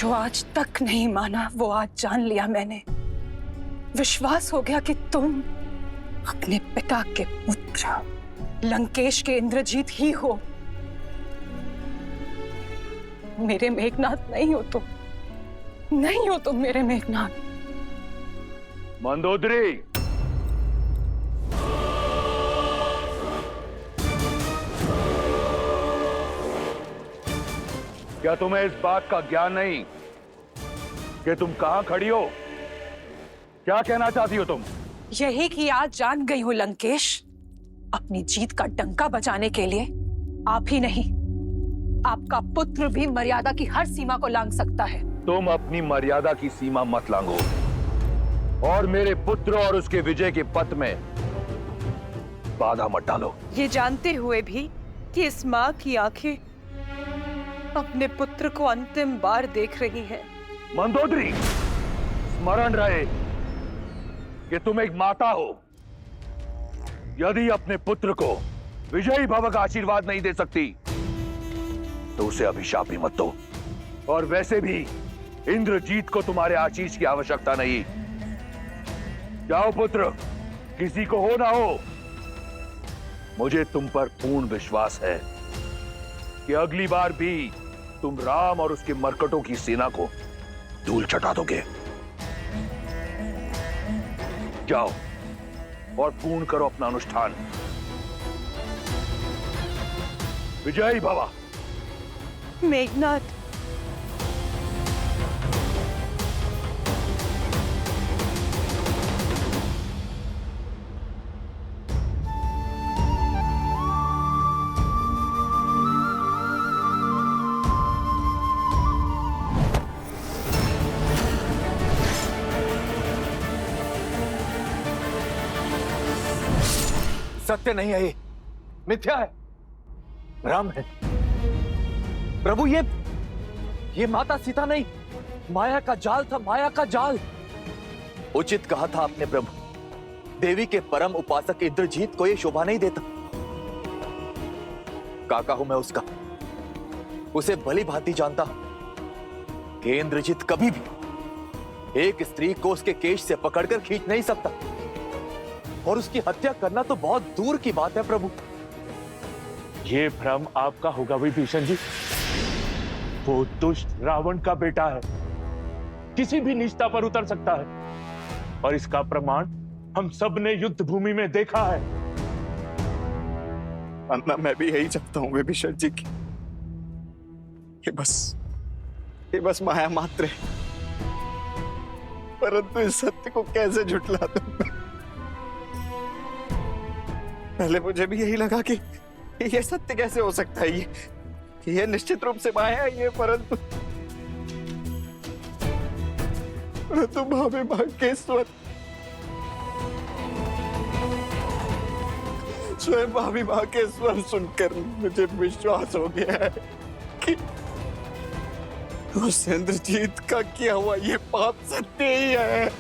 जो आज तक नहीं माना वो आज जान लिया मैंने। विश्वास हो गया कि तुम अपने पिता के पुत्र लंकेश के इंद्रजीत ही हो, मेरे मेघनाथ नहीं हो तुम, नहीं हो तुम मेरे मेघनाथ। मंदोदरी, क्या तुम्हें इस बात का ज्ञान नहीं कि तुम कहां खड़ी हो? क्या कहना चाहती हो तुम? यही कि आज जान गई हूं लंकेश, अपनी जीत का डंका बजाने के लिए आप ही नहीं, आपका पुत्र भी मर्यादा की हर सीमा को लांघ सकता है। तुम अपनी मर्यादा की सीमा मत लांघो और मेरे पुत्र और उसके विजय के पथ में बाधा मत डालो। ये जानते हुए भी कि इस माँ की आंखें अपने पुत्र को अंतिम बार देख रही हैं। मंदोदरी, स्मरण रहे कि तुम एक माता हो। यदि अपने पुत्र को विजयी भव का आशीर्वाद नहीं दे सकती तो उसे अभिशाप भी मत दो। और वैसे भी इंद्रजीत को तुम्हारे आशीष की आवश्यकता नहीं। जाओ पुत्र, किसी को हो ना हो, मुझे तुम पर पूर्ण विश्वास है कि अगली बार भी तुम राम और उसके मरकटों की सेना को धूल चटा दोगे। जाओ और पूर्ण करो अपना अनुष्ठान। विजयी भवा। मेघनाथ, सत्य नहीं है, ये मिथ्या है, भ्रम है। प्रभु, ये माता सीता नहीं, माया का जाल था, माया का जाल। उचित कहा था आपने प्रभु, देवी के परम उपासक इंद्रजीत को यह शोभा नहीं देता। काका हूं मैं उसका, उसे भली भांति जानता कि इंद्रजीत कभी भी एक स्त्री को उसके केश से पकड़कर खींच नहीं सकता, और उसकी हत्या करना तो बहुत दूर की बात है प्रभु। ये भ्रम आपका होगा विभीषण जी। वो दुष्ट रावण का बेटा है, किसी भी नीचता पर उतर सकता है, और इसका प्रमाण हम सब ने युद्ध भूमि में देखा है। अन्ना, मैं भी यही चाहता हूं विभीषण जी की, ये बस माया मात्र है, परंतु इस सत्य को कैसे झुठला दूं मैं? पहले मुझे भी यही लगा कि ये सत्य कैसे हो सकता है, ये निश्चित रूप से माया है ये, परंतु भाभी मां के स्वयं भाभी मां के स्वर सुनकर मुझे विश्वास हो गया है कि उस इंद्रजीत का किया हुआ ये पाप सत्य ही है।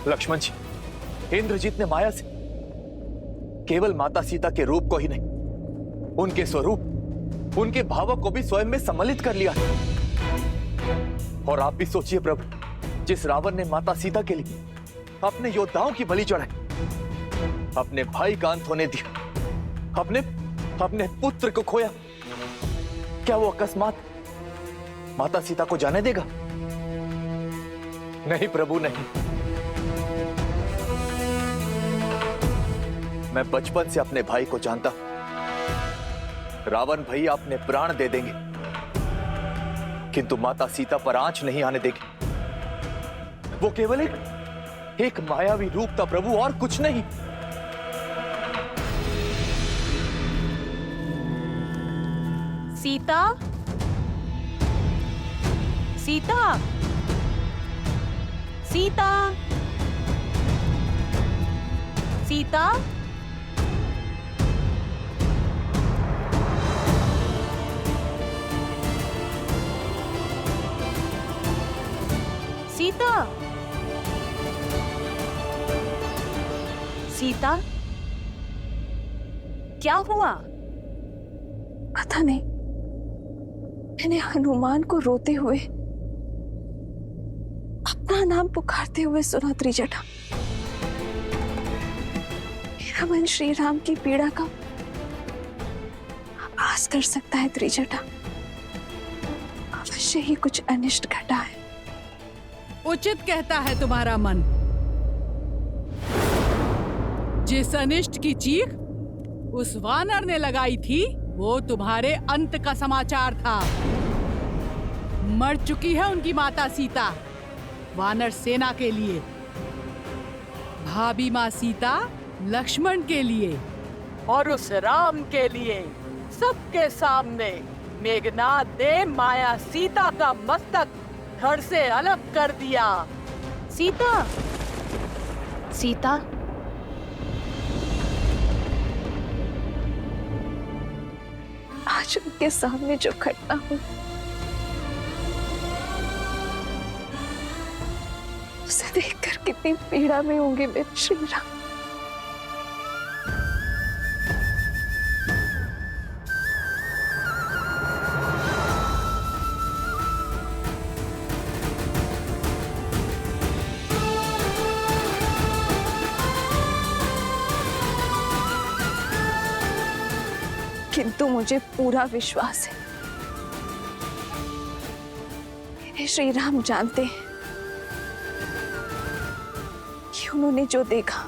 लक्ष्मण जी, इंद्रजीत ने माया से केवल माता सीता के रूप को ही नहीं, उनके स्वरूप, उनके भावों को भी स्वयं में सम्मिलित कर लिया है। और आप भी सोचिए प्रभु, जिस रावण ने माता सीता के लिए अपने योद्धाओं की बलि चढ़ाई, अपने भाई का अंत होने दिया, अपने पुत्र को खोया, क्या वो अकस्मात माता सीता को जाने देगा? नहीं प्रभु, नहीं। मैं बचपन से अपने भाई को जानता हूं। रावण भैया अपने प्राण दे देंगे, किंतु माता सीता पर आंच नहीं आने देंगे। वो केवल एक मायावी रूप था प्रभु, और कुछ नहीं। सीता, सीता, सीता, सीता, सीता, सीता, क्या हुआ? पता नहीं, मैंने हनुमान को रोते हुए, अपना नाम पुकारते हुए सुना त्रिजटा। मेरा मन श्री राम की पीड़ा का आभास कर सकता है त्रिजटा। अवश्य ही कुछ अनिष्ट घटा है। उचित कहता है तुम्हारा मन। जिस अनिष्ट की चीख उस वानर ने लगाई थी, वो तुम्हारे अंत का समाचार था। मर चुकी है उनकी माता सीता वानर सेना के लिए, भाभी माँ सीता लक्ष्मण के लिए, और उस राम के लिए सबके सामने मेघनाद ने माया सीता का मस्तक धड़ से अलग कर दिया। सीता, सीता, आज उनके सामने जो घटना हुई, उसे देखकर कितनी पीड़ा में होंगे मेरे श्री राम। किंतु मुझे पूरा विश्वास है, मेरे श्री राम जानते हैं कि उन्होंने जो देखा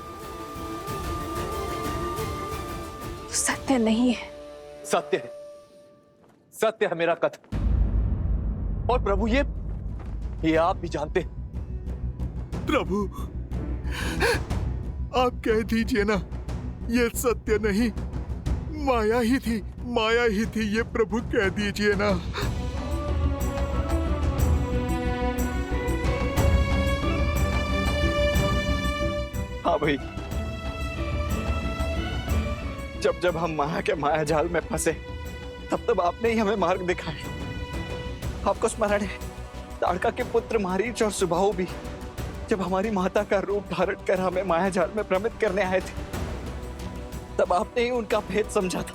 वो सत्य नहीं है। सत्य है, सत्य है मेरा कथन। और प्रभु ये आप भी जानते हैं। प्रभु, आप कह दीजिए ना, ये सत्य नहीं, माया ही थी, माया ही थी, ये प्रभु कह दीजिए ना। हाँ भाई, जब जब हम माया के माया जाल में फंसे, तब तब आपने ही हमें मार्ग दिखाया। आपको स्मरण है, ताड़का के पुत्र मारीच और सुबाहु भी जब हमारी माता का रूप धारण कर हमें माया जाल में भ्रमित करने आए थे, तब आपने ही उनका भेद समझा था।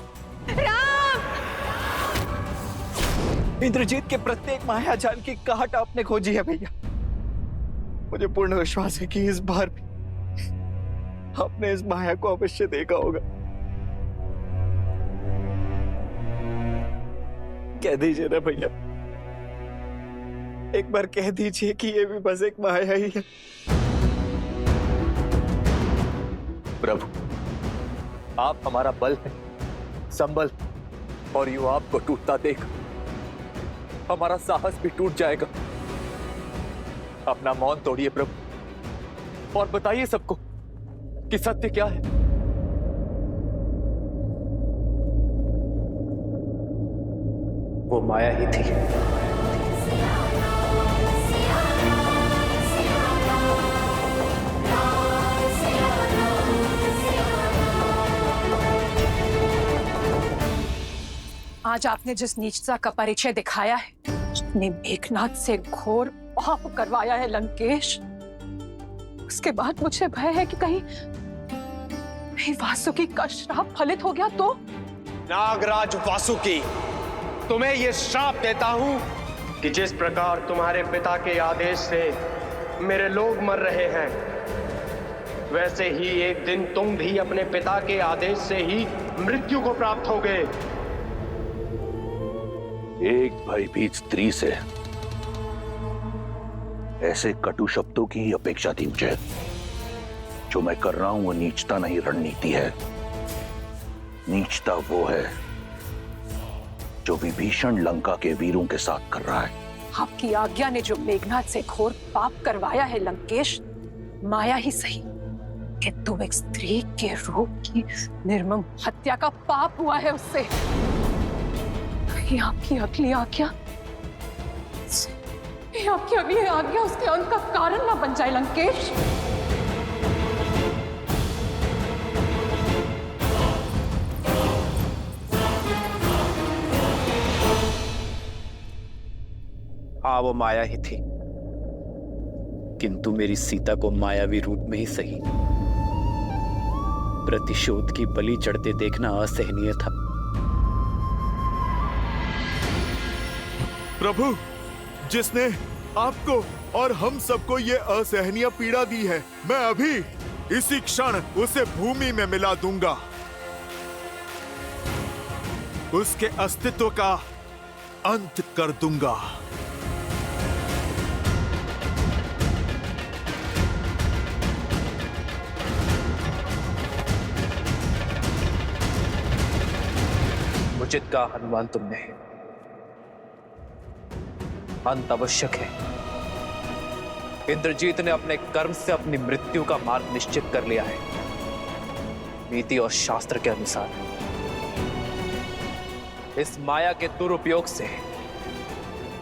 इंद्रजीत के प्रत्येक माया जाल की काट आपने खोजी है भैया। मुझे पूर्ण विश्वास है कि इस बार भी आपने इस माया को अवश्य देखा होगा। कह दीजिए ना भैया, एक बार कह दीजिए कि ये भी बस एक माया ही है। प्रभु, आप हमारा बल है, संबल, और यूं आपको टूटता देख हमारा साहस भी टूट जाएगा। अपना मौन तोड़िए प्रभु, और बताइए सबको कि सत्य क्या है। वो माया ही थी। आज आपने जिस नीचता का परिचय दिखाया है, अपने मेघनाद से घोर पाप करवाया है लंकेश, उसके बाद मुझे भय है कि कहीं वासुकी का श्राप फलित हो गया तो। नागराज वासुकी, तुम्हें यह श्राप देता हूं कि जिस प्रकार तुम्हारे पिता के आदेश से मेरे लोग मर रहे हैं, वैसे ही एक दिन तुम भी अपने पिता के आदेश से ही मृत्यु को प्राप्त होगे। एक भयभीत स्त्री से ऐसे कटु शब्दों की ही अपेक्षा थी मुझे। जो मैं कर रहा हूं वो नीचता नहीं, रणनीति है। नीचता वो है जो विभीषण लंका के वीरों के साथ कर रहा है। आपकी आज्ञा ने जो मेघनाद से घोर पाप करवाया है लंकेश, माया ही सही, किंतु एक स्त्री के रूप की निर्मम हत्या का पाप हुआ है उससे। आपकी अगली आज्ञा, आपकी अगली आज्ञा उसके अंत का कारण ना बन जाए लंकेश। हाँ, वो माया ही थी, किंतु मेरी सीता को मायावी रूप में ही सही प्रतिशोध की बलि चढ़ते देखना असहनीय था। प्रभु, जिसने आपको और हम सबको ये असहनीय पीड़ा दी है, मैं अभी इसी क्षण उसे भूमि में मिला दूंगा। उसके अस्तित्व का अंत कर दूंगा। उचित का हनुमान तुमने। अंत आवश्यक है। इंद्रजीत ने अपने कर्म से अपनी मृत्यु का मार्ग निश्चित कर लिया है। नीति और शास्त्र के अनुसार इस माया के दुरुपयोग से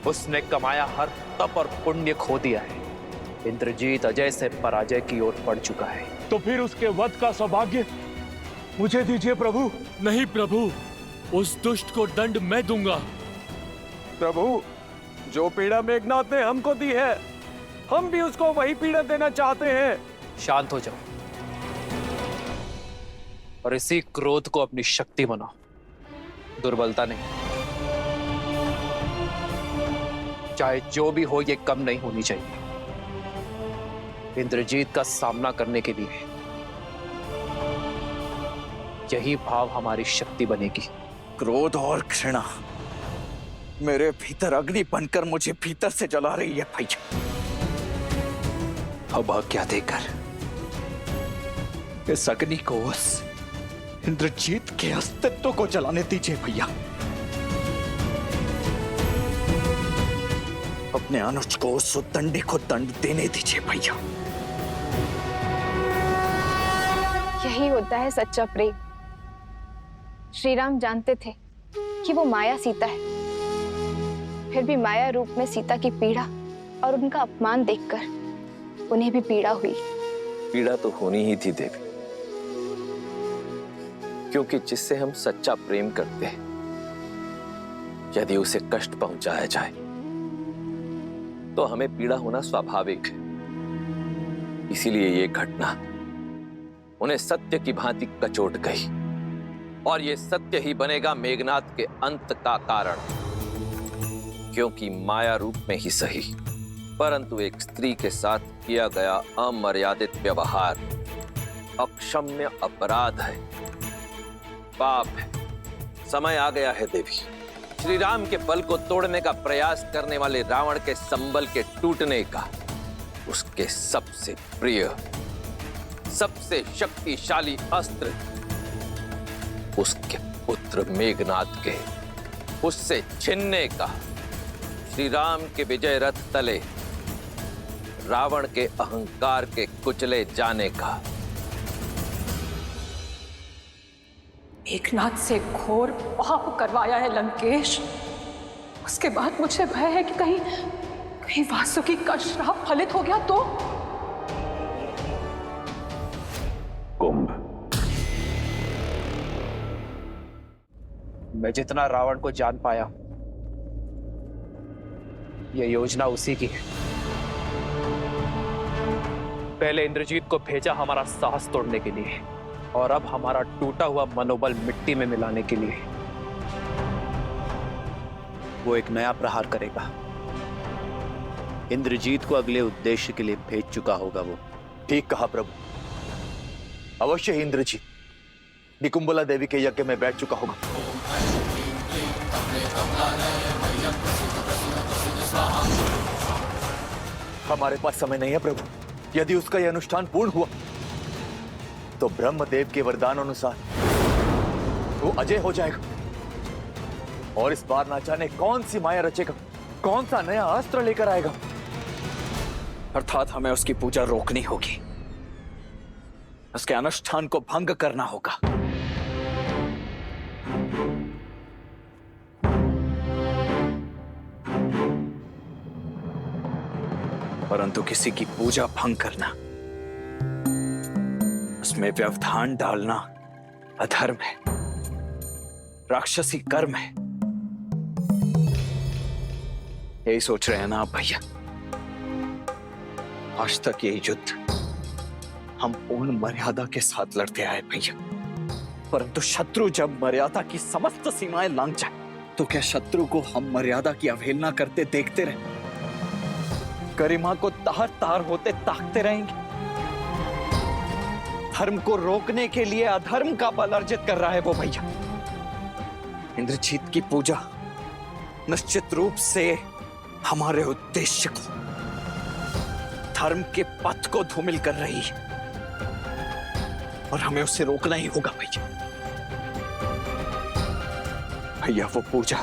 उसने कमाया हर तप और पुण्य खो दिया है। इंद्रजीत अजय से पराजय की ओर बढ़ चुका है। तो फिर उसके वध का सौभाग्य मुझे दीजिए प्रभु। नहीं प्रभु, उस दुष्ट को दंड मैं दूंगा। प्रभु, जो पीड़ा मेघनाथ ने हमको दी है, हम भी उसको वही पीड़ा देना चाहते हैं। शांत हो जाओ और इसी क्रोध को अपनी शक्ति बनाओ, दुर्बलता नहीं। चाहे जो भी हो, ये कम नहीं होनी चाहिए। इंद्रजीत का सामना करने के लिए यही भाव हमारी शक्ति बनेगी। क्रोध और घृणा मेरे भीतर अग्नि बनकर मुझे भीतर से जला रही है भैया। अब आज्ञा देकर इस अग्नि को उस इंद्रजीत के अस्तित्व को जलाने दीजिए भैया। अपने अनुज को उस उद्दंडी को दंड देने दीजिए भैया। यही होता है सच्चा प्रेम। श्री राम जानते थे कि वो माया सीता है, फिर भी माया रूप में सीता की पीड़ा और उनका अपमान देखकर उन्हें भी पीड़ा हुई। पीड़ा तो होनी ही थी देवी, क्योंकि जिससे हम सच्चा प्रेम करते हैं, यदि उसे कष्ट पहुंचाया जाए तो हमें पीड़ा होना स्वाभाविक है। इसीलिए ये घटना उन्हें सत्य की भांति कचोट गई, और ये सत्य ही बनेगा मेघनाद के अंत का कारण। क्योंकि माया रूप में ही सही, परंतु एक स्त्री के साथ किया गया अमर्यादित व्यवहार अक्षम्य अपराध है, पाप है। समय आ गया है देवी। श्री राम के बल को तोड़ने का प्रयास करने वाले रावण के संबल के टूटने का, उसके सबसे प्रिय, सबसे शक्तिशाली अस्त्र, उसके पुत्र मेघनाद के उससे छीनने का, श्री राम के विजय रथ तले रावण के अहंकार के कुचले जाने का। मेघनाद से घोर पाप करवाया है लंकेश। उसके बाद मुझे भय है कि कहीं वासुकी का श्राप फलित हो गया तो। कुंभ, मैं जितना रावण को जान पाया, यह योजना उसी की है। पहले इंद्रजीत को भेजा हमारा साहस तोड़ने के लिए, और अब हमारा टूटा हुआ मनोबल मिट्टी में मिलाने के लिए। वो एक नया प्रहार करेगा। इंद्रजीत को अगले उद्देश्य के लिए भेज चुका होगा वो। ठीक कहा प्रभु। अवश्य ही इंद्रजीत निकुंबला देवी के यज्ञ में बैठ चुका होगा। हमारे पास समय नहीं है प्रभु। यदि उसका यह अनुष्ठान पूर्ण हुआ तो ब्रह्मदेव के वरदान अनुसार वो अजय हो जाएगा, और इस बार ना जाने कौन सी माया रचेगा, कौन सा नया अस्त्र लेकर आएगा। अर्थात हमें उसकी पूजा रोकनी होगी, उसके अनुष्ठान को भंग करना होगा। परंतु किसी की पूजा भंग करना, उसमें व्यवधान डालना अधर्म है, राक्षसी कर्म है। यही सोच रहे हैं ना आप भैया? आज तक यही युद्ध हम पूर्ण मर्यादा के साथ लड़ते आए भैया, परंतु शत्रु जब मर्यादा की समस्त सीमाएं लांघ जाए तो क्या शत्रु को हम मर्यादा की अवहेलना करते देखते रहे? गरिमा को तार तार होते ताकते रहेंगे? धर्म को रोकने के लिए अधर्म का बल अर्जित कर रहा है वो भैया। इंद्रजीत की पूजा निश्चित रूप से हमारे उद्देश्य को, धर्म के पथ को धूमिल कर रही है और हमें उससे रोकना ही होगा भैया। भैया वो पूजा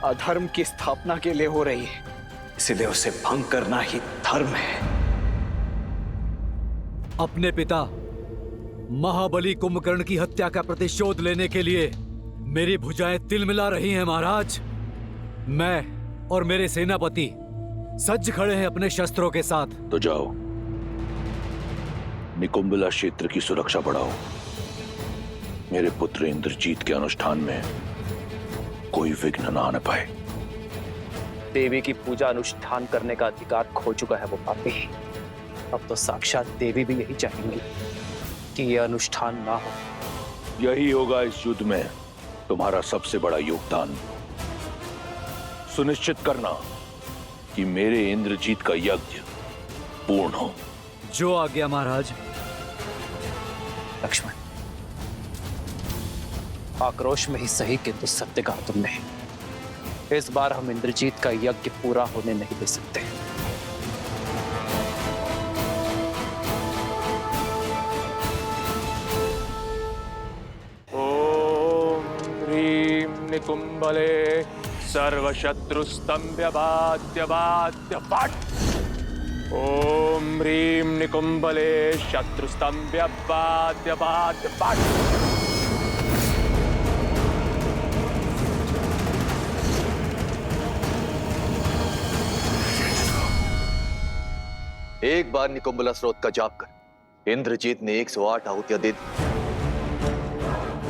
अधर्म की स्थापना के लिए हो रही है, इसलिए उसे भंग करना ही धर्म है। अपने पिता महाबली कुंभकर्ण की हत्या का प्रतिशोध लेने के लिए मेरी भुजाएं तिलमिला रही हैं महाराज। मैं और मेरे सेनापति सज्ज खड़े हैं अपने शस्त्रों के साथ। तो जाओ, निकुंभला क्षेत्र की सुरक्षा बढ़ाओ। मेरे पुत्र इंद्रजीत के अनुष्ठान में कोई विघ्न न आने पाए। देवी की पूजा अनुष्ठान करने का अधिकार खो चुका है वो पापी। अब तो साक्षात देवी भी यही चाहेंगी कि यह अनुष्ठान ना हो। यही होगा इस युद्ध में तुम्हारा सबसे बड़ा योगदान। सुनिश्चित करना कि मेरे इंद्रजीत का यज्ञ पूर्ण हो। जो आज्ञा महाराज। लक्ष्मण, आक्रोश में ही सही किंतु सत्य कहा तुमने। इस बार हम इंद्रजीत का यज्ञ पूरा होने नहीं दे सकते। ओम ह्रीं निकुंभले सर्वशत्रुस्तंभ्य बाध्य फट। ओम ह्रीं निकुंभले शत्रुस्तंभ्य बाध्य फट। एक बार निकुंभला स्रोत का जाप कर इंद्रजीत ने 108 आहुतियां दे दी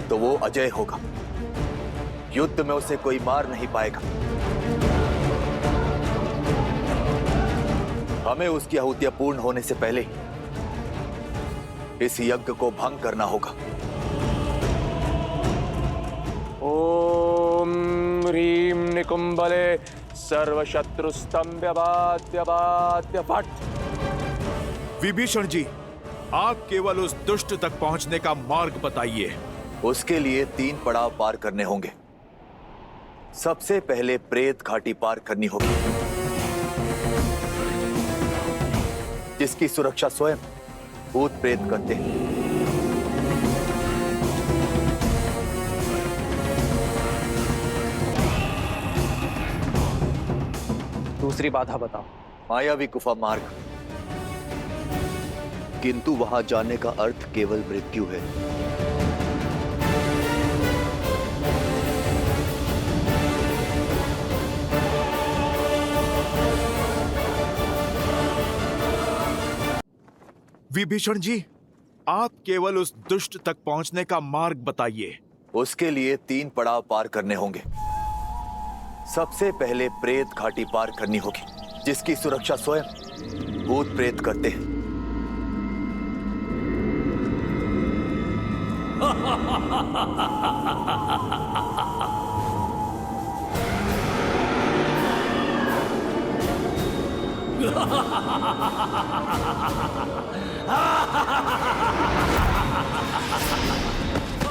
तो वो अजय होगा। युद्ध में उसे कोई मार नहीं पाएगा। हमें उसकी आहुतियां पूर्ण होने से पहले इस यज्ञ को भंग करना होगा। ओम ह्रीं निकुंभले सर्वशत्रुस्तंभ्य बाध्य फट। विभीषण जी, आप केवल उस दुष्ट तक पहुंचने का मार्ग बताइए। उसके लिए 3 पड़ाव पार करने होंगे। सबसे पहले प्रेत घाटी पार करनी होगी, जिसकी सुरक्षा स्वयं भूत प्रेत करते हैं। दूसरी बाधा बताओ। मायावी गुफा मार्ग, किंतु वहां जाने का अर्थ केवल मृत्यु है। विभीषण जी, आप केवल उस दुष्ट तक पहुंचने का मार्ग बताइए। उसके लिए 3 पड़ाव पार करने होंगे। सबसे पहले प्रेत घाटी पार करनी होगी, जिसकी सुरक्षा स्वयं भूत प्रेत करते हैं।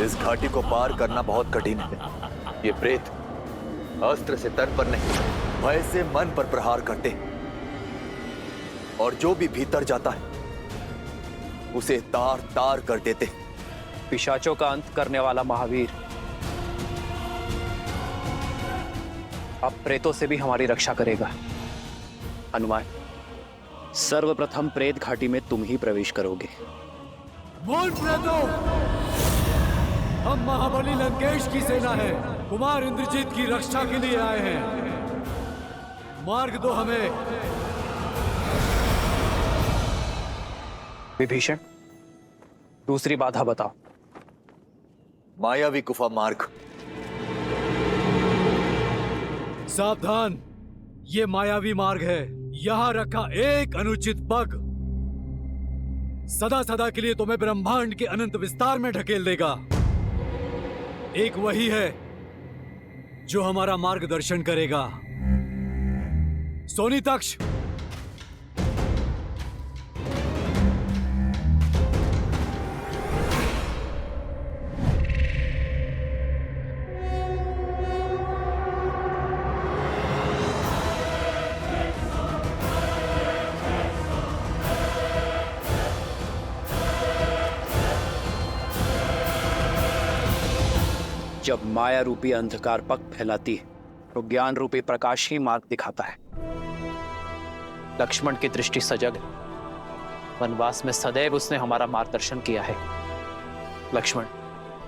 इस घाटी को पार करना बहुत कठिन है। ये प्रेत अस्त्र से तन पर नहीं, भय से मन पर प्रहार करते हैं, और जो भी भीतर जाता है उसे तार तार कर देते हैं। पिशाचों का अंत करने वाला महावीर अब प्रेतों से भी हमारी रक्षा करेगा। हनुमान, सर्वप्रथम प्रेत घाटी में तुम ही प्रवेश करोगे। बोल प्रेतों, हम महाबली लंकेश की सेना है, कुमार इंद्रजीत की रक्षा के लिए आए हैं। मार्ग दो हमें। विभीषण, दूसरी बाधा बताओ। मायावी गुफा मार्ग। सावधान, ये मायावी मार्ग है। यहां रखा एक अनुचित पग सदा सदा के लिए तुम्हें ब्रह्मांड के अनंत विस्तार में ढकेल देगा। एक वही है जो हमारा मार्गदर्शन करेगा। सोनीतक्ष, जब माया रूपी अंधकार पग फैलाती है तो ज्ञान रूपी प्रकाश ही मार्ग दिखाता है। लक्ष्मण की दृष्टि सजग है। वनवास में सदैव उसने हमारा मार्गदर्शन किया है। लक्ष्मण,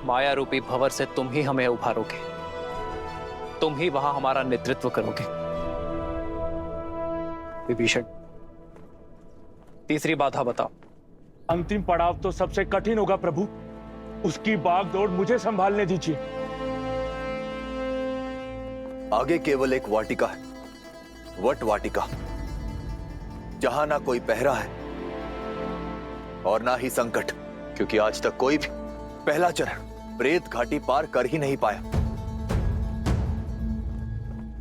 माया रूपी भंवर से तुम ही हमें उभारोगे, तुम ही वहां हमारा नेतृत्व करोगे। विभीषण, तीसरी बाधा बताओ। अंतिम पड़ाव तो सबसे कठिन होगा प्रभु, उसकी बागडोर मुझे संभालने दीजिए। आगे केवल एक वाटिका है, वट वाटिका, जहां ना कोई पहरा है और ना ही संकट, क्योंकि आज तक कोई भी पहला चरण प्रेत घाटी पार कर ही नहीं पाया।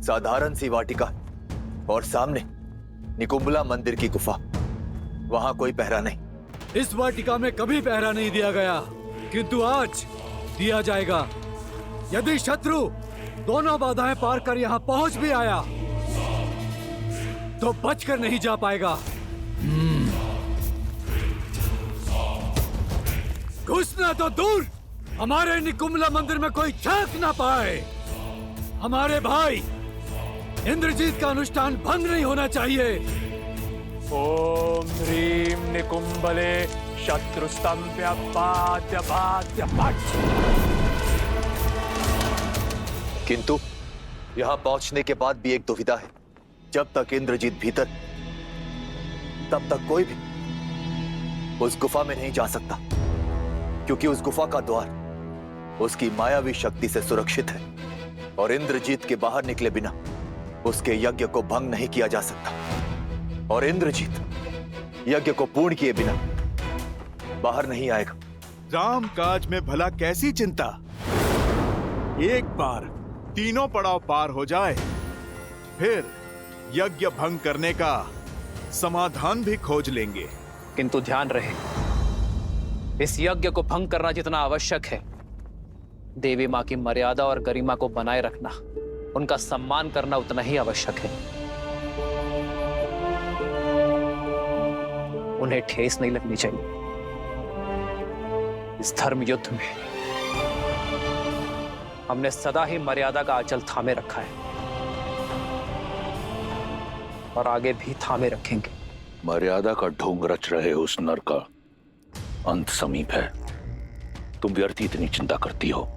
साधारण सी वाटिका और सामने निकुंबला मंदिर की गुफा, वहां कोई पहरा नहीं। इस वाटिका में कभी पहरा नहीं दिया गया, किंतु आज दिया जाएगा। यदि शत्रु दोनों बाधाएं पार कर यहाँ पहुंच भी आया तो बचकर नहीं जा पाएगा। घुसना तो दूर, हमारे निकुंबला मंदिर में कोई झांक ना पाए। हमारे भाई इंद्रजीत का अनुष्ठान भंग नहीं होना चाहिए। ओम ह्रीम निकुंबले शत्रुस्तंभ्य पाद्य पाद्य पट। किंतु यहां पहुंचने के बाद भी एक दुविधा है। जब तक इंद्रजीत भीतर, तब तक कोई भी उस गुफा में नहीं जा सकता, क्योंकि उस गुफा का द्वार उसकी मायावी शक्ति से सुरक्षित है और इंद्रजीत के बाहर निकले बिना उसके यज्ञ को भंग नहीं किया जा सकता। और इंद्रजीत यज्ञ को पूर्ण किए बिना बाहर नहीं आएगा। राम काज में भला कैसी चिंता, एक बार तीनों पड़ाव पार हो जाए, फिर यज्ञ भंग करने का समाधान भी खोज लेंगे। किंतु ध्यान रहे, इस यज्ञ को भंग करना जितना आवश्यक है, देवी मां की मर्यादा और गरिमा को बनाए रखना, उनका सम्मान करना उतना ही आवश्यक है। उन्हें ठेस नहीं लगनी चाहिए। इस धर्म युद्ध में हमने सदा ही मर्यादा का आंचल थामे रखा है और आगे भी थामे रखेंगे। मर्यादा का ढोंग रच रहे उस नर का अंत समीप है। तुम व्यर्थ इतनी चिंता करती हो।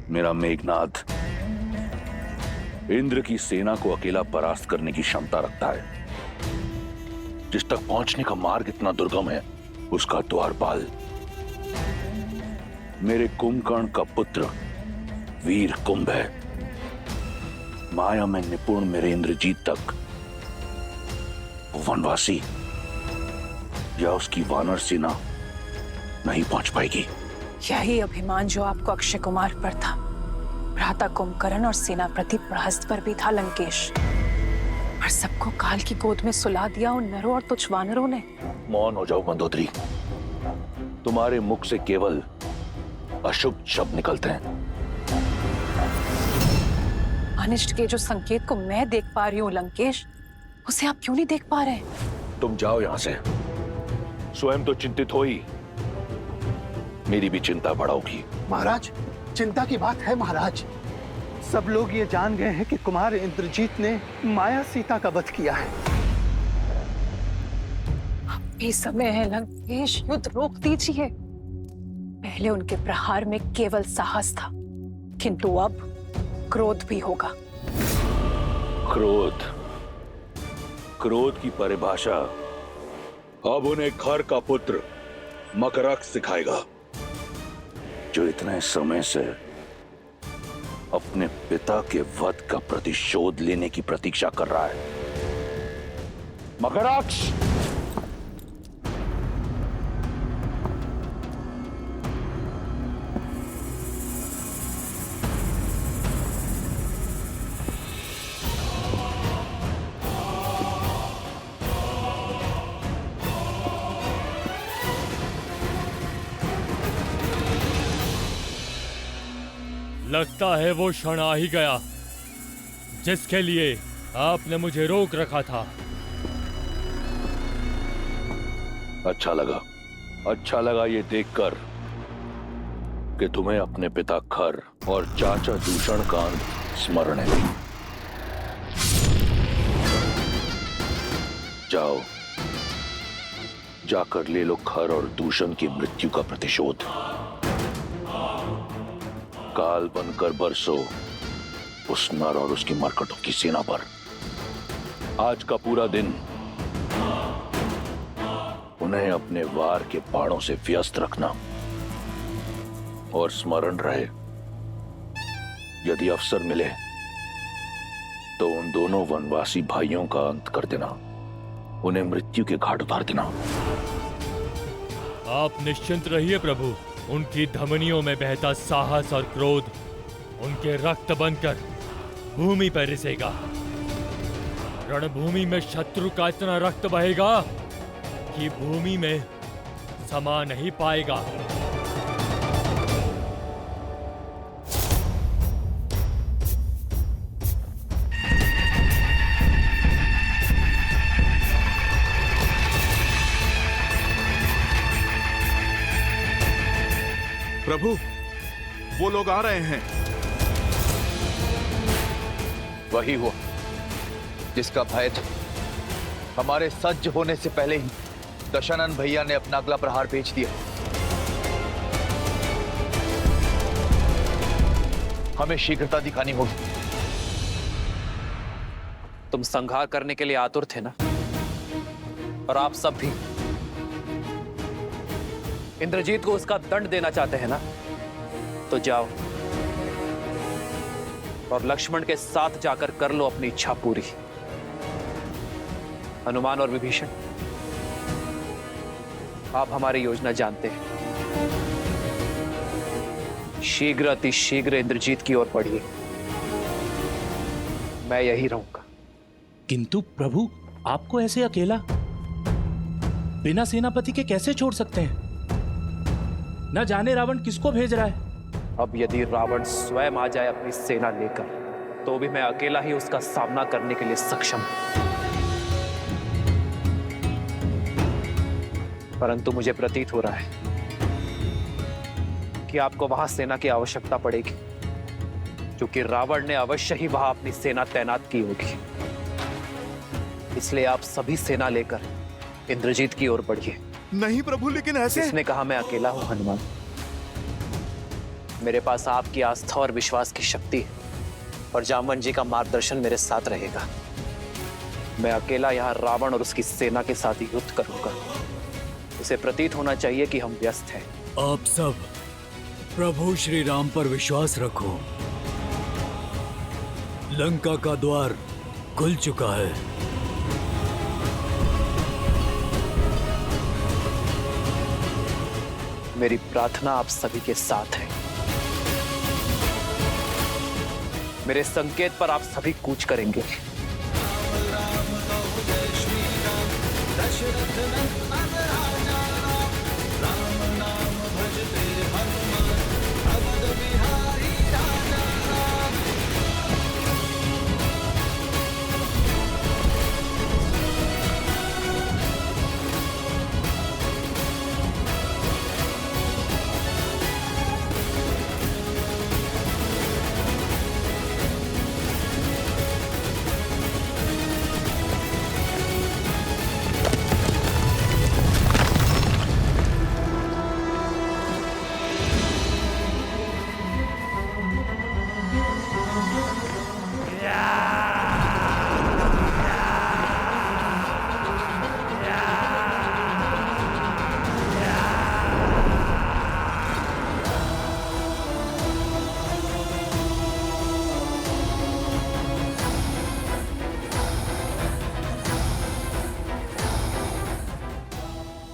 मेरा मेघनाद इंद्र की सेना को अकेला परास्त करने की क्षमता रखता है। जिस तक पहुंचने का मार्ग इतना दुर्गम है, उसका द्वारपाल मेरे कुंभकर्ण का पुत्र वीर कुंभ है। माया में निपुण मेरे इंद्रजीत तक वनवासी या उसकी वानर सेना नहीं पहुंच पाएगी। यही अभिमान जो आपको अक्षय कुमार पर था, भ्राता कुंभकर्ण और सेनापति प्रहस्त पर भी था लंकेश। पर सबको काल की गोद में सुला दिया उन नरों और तुच्छ वानरों ने। मौन हो जाओ मंदोदरी, तुम्हारे मुख से केवल अशुभ शब्द निकलते हैं। अनिष्ट के जो संकेत को मैं देख पा रही हूँ लंकेश, उसे आप क्यों नहीं देख पा रहे? तुम जाओ यहां से। स्वयं तो चिंतित हो ही, मेरी भी चिंता बढ़ाओगी। महाराज, चिंता की बात है महाराज। सब लोग ये जान गए हैं कि कुमार इंद्रजीत ने माया सीता का वध किया है। अब भी समय है लंकेश, युद्ध रोक दीजिए। पहले उनके प्रहार में केवल साहस था, किंतु अब क्रोध भी होगा। क्रोध, क्रोध की परिभाषा अब उन्हें घर का पुत्र मकरक्ष सिखाएगा, जो इतने समय से अपने पिता के वध का प्रतिशोध लेने की प्रतीक्षा कर रहा है। मकरक्ष, लगता है वो क्षण आ ही गया जिसके लिए आपने मुझे रोक रखा था। अच्छा लगा ये देखकर कि तुम्हें अपने पिता खर और चाचा दूषण का अंत स्मरण है। जाओ, जाकर ले लो खर और दूषण की मृत्यु का प्रतिशोध। काल बनकर बरसो उस नर और उसकी मरकटों की सेना पर। आज का पूरा दिन उन्हें अपने वार के बाणों से व्यस्त रखना और स्मरण रहे, यदि अवसर मिले तो उन दोनों वनवासी भाइयों का अंत कर देना, उन्हें मृत्यु के घाट उतार देना। आप निश्चिंत रहिए प्रभु, उनकी धमनियों में बहता साहस और क्रोध उनके रक्त बनकर भूमि पर रिसेगा। रणभूमि में शत्रु का इतना रक्त बहेगा कि भूमि में समा नहीं पाएगा। प्रभु, वो लोग आ रहे हैं। वही हुआ जिसका भय था। हमारे सज्ज होने से पहले ही दशानन भैया ने अपना अगला प्रहार भेज दिया। हमें शीघ्रता दिखानी होगी। तुम संहार करने के लिए आतुर थे ना, और आप सब भी इंद्रजीत को उसका दंड देना चाहते हैं ना, तो जाओ और लक्ष्मण के साथ जाकर कर लो अपनी इच्छा पूरी। हनुमान और विभीषण, आप हमारी योजना जानते हैं। शीघ्र अति शीघ्र इंद्रजीत की ओर बढ़िए। मैं यही रहूंगा। किंतु प्रभु, आपको ऐसे अकेला बिना सेनापति के कैसे छोड़ सकते हैं? न जाने रावण किसको भेज रहा है। अब यदि रावण स्वयं आ जाए अपनी सेना लेकर, तो भी मैं अकेला ही उसका सामना करने के लिए सक्षम हूं। परंतु मुझे प्रतीत हो रहा है कि आपको वहां सेना की आवश्यकता पड़ेगी, क्योंकि रावण ने अवश्य ही वहां अपनी सेना तैनात की होगी। इसलिए आप सभी सेना लेकर इंद्रजीत की ओर बढ़िए। नहीं प्रभु, लेकिन ऐसे। इसने कहा मैं अकेला हूं हनुमान। मेरे पास आपकी आस्था और विश्वास की शक्ति है, और जामवन जी का मार्गदर्शन मेरे साथ रहेगा। मैं अकेला यहां रावण और उसकी सेना के साथ युद्ध करूंगा। उसे प्रतीत होना चाहिए कि हम व्यस्त हैं। आप सब प्रभु श्री राम पर विश्वास रखो। लंका का द्वार खुल चुका है। मेरी प्रार्थना आप सभी के साथ है। मेरे संकेत पर आप सभी कूच करेंगे।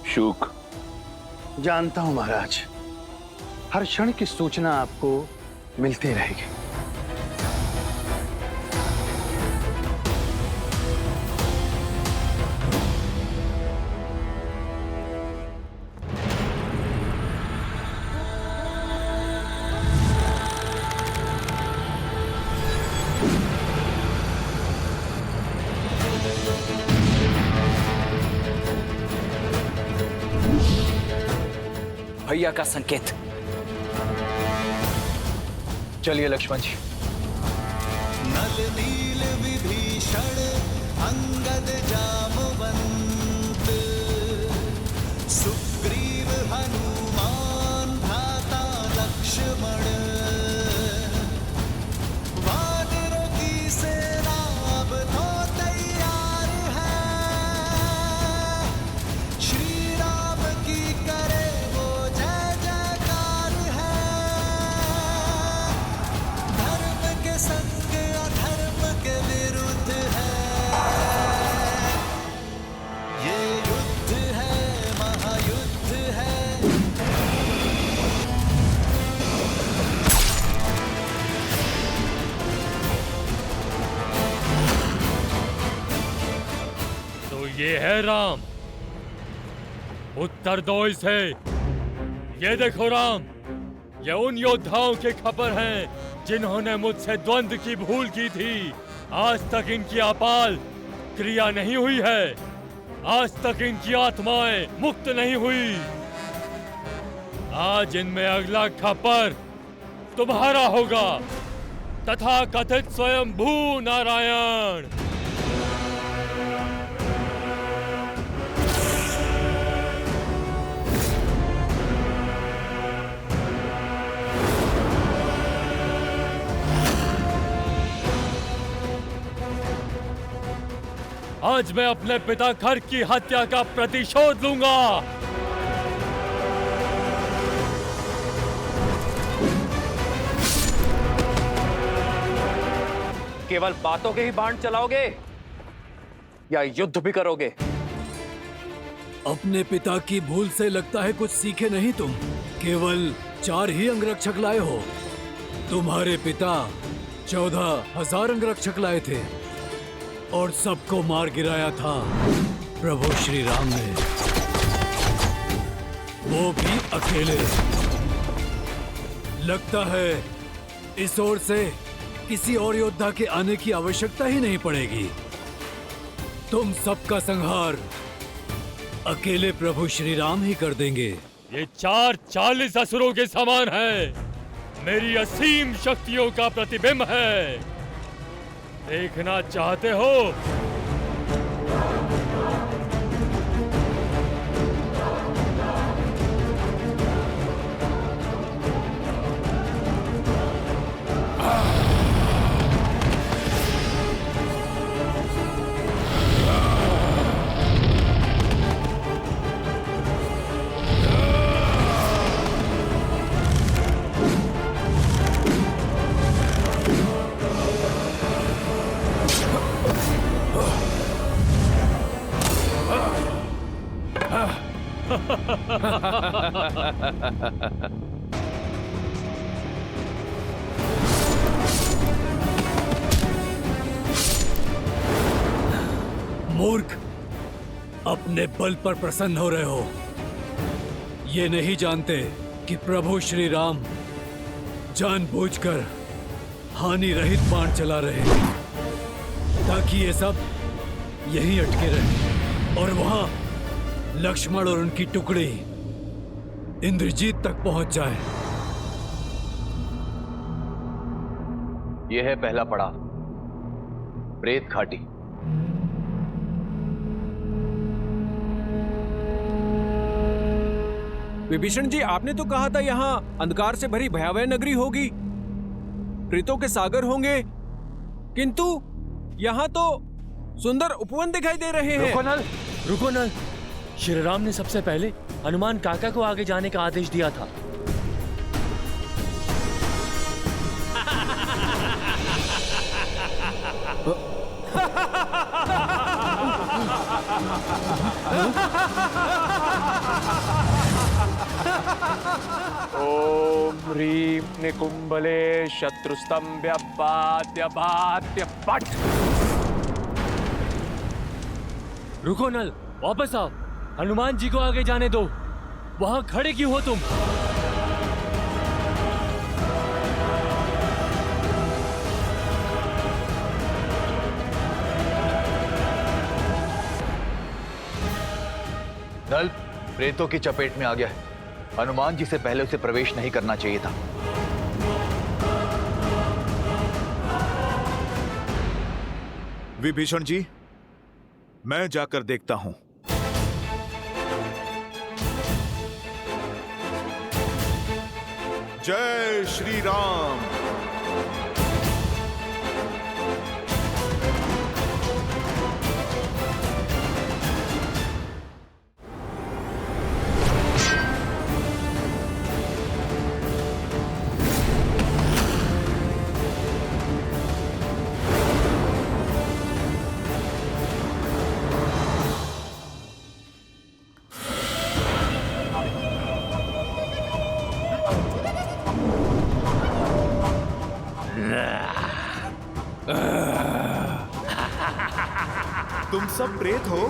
शुक, जानता हूं महाराज, हर क्षण की सूचना आपको मिलती रहेगी। भैया का संकेत। चलिए लक्ष्मण जी। नल नील विभीषण अंगद जामवंत, सुग्रीव हनुमान भ्राता लक्ष्मण, वानरों की सेना अब तो तैयार है, श्री राम की करे वो जय जयकार है, धर्म के संग अधर्म के विरुद्ध है, ये युद्ध है महायुद्ध है। तो ये है राम, उत्तर दो इसे। ये देखो राम, ये उन योद्धाओं के खबर हैं जिन्होंने मुझसे द्वंद्व की भूल की थी। आज तक इनकी आपाल क्रिया नहीं हुई है, आज तक इनकी आत्माएं मुक्त नहीं हुई। आज इनमें अगला खपर तुम्हारा होगा, तथा कथित स्वयंभू नारायण। आज मैं अपने पिता खर की हत्या का प्रतिशोध लूंगा। केवल बातों के ही बाण चलाओगे या युद्ध भी करोगे? अपने पिता की भूल से लगता है कुछ सीखे नहीं तुम। केवल 4 ही अंगरक्षक लाए हो। तुम्हारे पिता 14,000 अंगरक्षक लाए थे और सबको मार गिराया था प्रभु श्री राम ने, वो भी अकेले। लगता है इस ओर से किसी और योद्धा के आने की आवश्यकता ही नहीं पड़ेगी। तुम सबका संहार अकेले प्रभु श्री राम ही कर देंगे। ये 40 असुरों के समान है, मेरी असीम शक्तियों का प्रतिबिंब है। देखना चाहते हो? मूर्ख, अपने बल पर प्रसन्न हो रहे हो। ये नहीं जानते कि प्रभु श्री राम जानबूझकर हानि रहित बाण चला रहे हैं, ताकि ये सब यहीं अटके रहे और वहां लक्ष्मण और उनकी टुकड़ी इंद्रजीत तक पहुंच जाए। यह है पहला पड़ाव, प्रेत घाटी। विभीषण जी, आपने तो कहा था यहाँ अंधकार से भरी भयावह नगरी होगी, प्रेतों के सागर होंगे, किंतु यहाँ तो सुंदर उपवन दिखाई दे रहे हैं। रुको नल, श्री राम ने सबसे पहले हनुमान काका को आगे जाने का आदेश दिया था। ओम ह्रीं निकुंभले शत्रुस्तंभ्य बाध्य बाध्य पट। रुको नल, वापस आओ। हनुमान जी को आगे जाने दो। वहां खड़े क्यों हो तुम? नल प्रेतों की चपेट में आ गया है। हनुमान जी से पहले उसे प्रवेश नहीं करना चाहिए था। विभीषण जी, मैं जाकर देखता हूं। जय श्री राम। तुम सब प्रेत हो?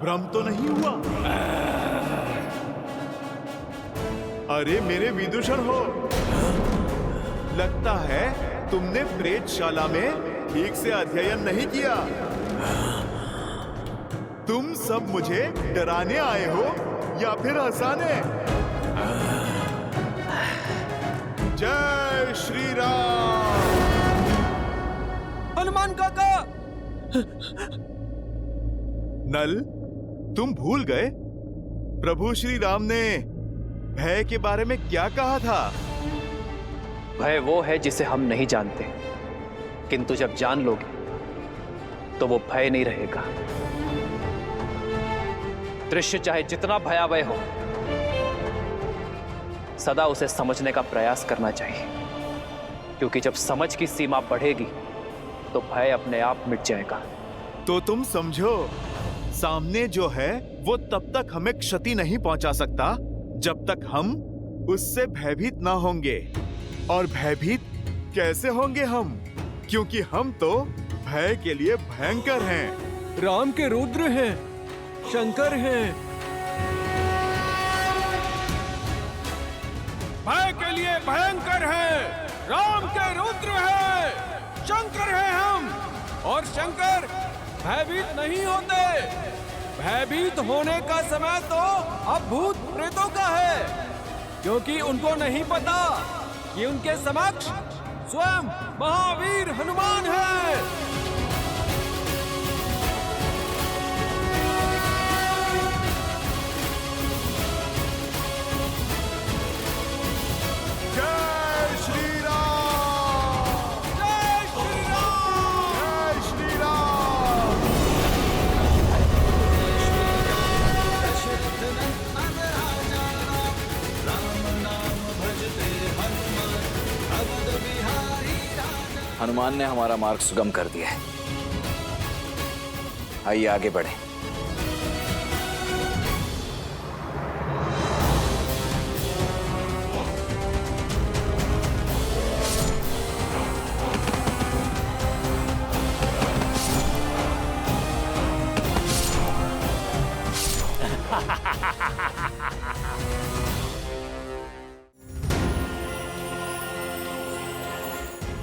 भ्रम तो नहीं हुआ? अरे मेरे विदूषण हो, लगता है तुमने प्रेतशाला में ठीक से अध्ययन नहीं किया। तुम सब मुझे डराने आए हो या फिर हंसाने? जय श्री राम। हनुमान काका! नल, तुम भूल गए प्रभु श्री राम ने भय के बारे में क्या कहा था? भय वो है जिसे हम नहीं जानते, किंतु जब जान लोगे तो वो भय नहीं रहेगा। दृश्य चाहे जितना भयावह हो, सदा उसे समझने का प्रयास करना चाहिए, क्योंकि जब समझ की सीमा बढ़ेगी तो भय अपने आप मिट जाएगा। तो तुम समझो, सामने जो है वो तब तक हमें क्षति नहीं पहुंचा सकता जब तक हम उससे भयभीत ना होंगे। और भयभीत कैसे होंगे हम? क्योंकि हम तो भय के लिए भयंकर हैं। राम के रुद्र हैं, शंकर हैं। भय के लिए भयंकर है, राम के रुद्र है, शंकर है हम। और शंकर भयभीत नहीं होते। भयभीत होने का समय तो अब भूत प्रेतों का है, क्योंकि उनको नहीं पता कि उनके समक्ष स्वयं महावीर हनुमान है। जय श्री राम। जय श्री राम। जय श्री राम। हनुमान ने हमारा मार्ग सुगम कर दिया है। आइए आगे बढ़े।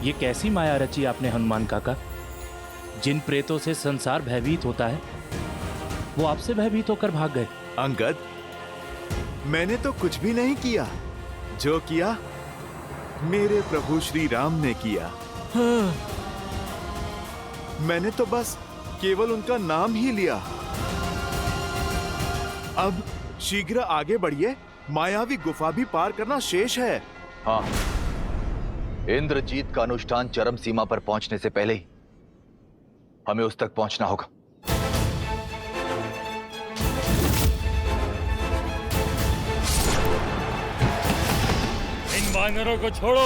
ये कैसी माया रची आपने हनुमान काका? जिन प्रेतों से संसार भयभीत होता है वो आपसे भयभीत होकर भाग गए। अंगद, मैंने तो कुछ भी नहीं किया। जो किया मेरे प्रभु श्री राम ने किया। हाँ। मैंने तो बस केवल उनका नाम ही लिया। अब शीघ्र आगे बढ़िए, मायावी गुफा भी पार करना शेष है। हाँ, इंद्रजीत का अनुष्ठान चरम सीमा पर पहुंचने से पहले ही हमें उस तक पहुंचना होगा। इन वानरों को छोड़ो,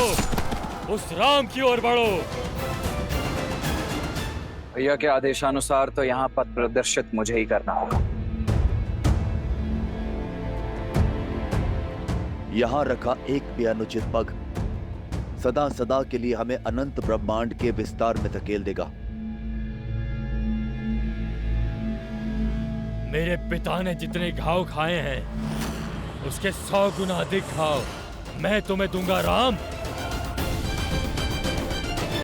उस राम की ओर बढ़ो। भैया के आदेशानुसार तो यहाँ पथ प्रदर्शित मुझे ही करना होगा। यहाँ रखा एक भी अनुचित पग सदा सदा के लिए हमें अनंत ब्रह्मांड के विस्तार में धकेल देगा। मेरे पिता ने जितने घाव खाए हैं उसके 100 गुना अधिक घाव मैं तुम्हें दूंगा राम।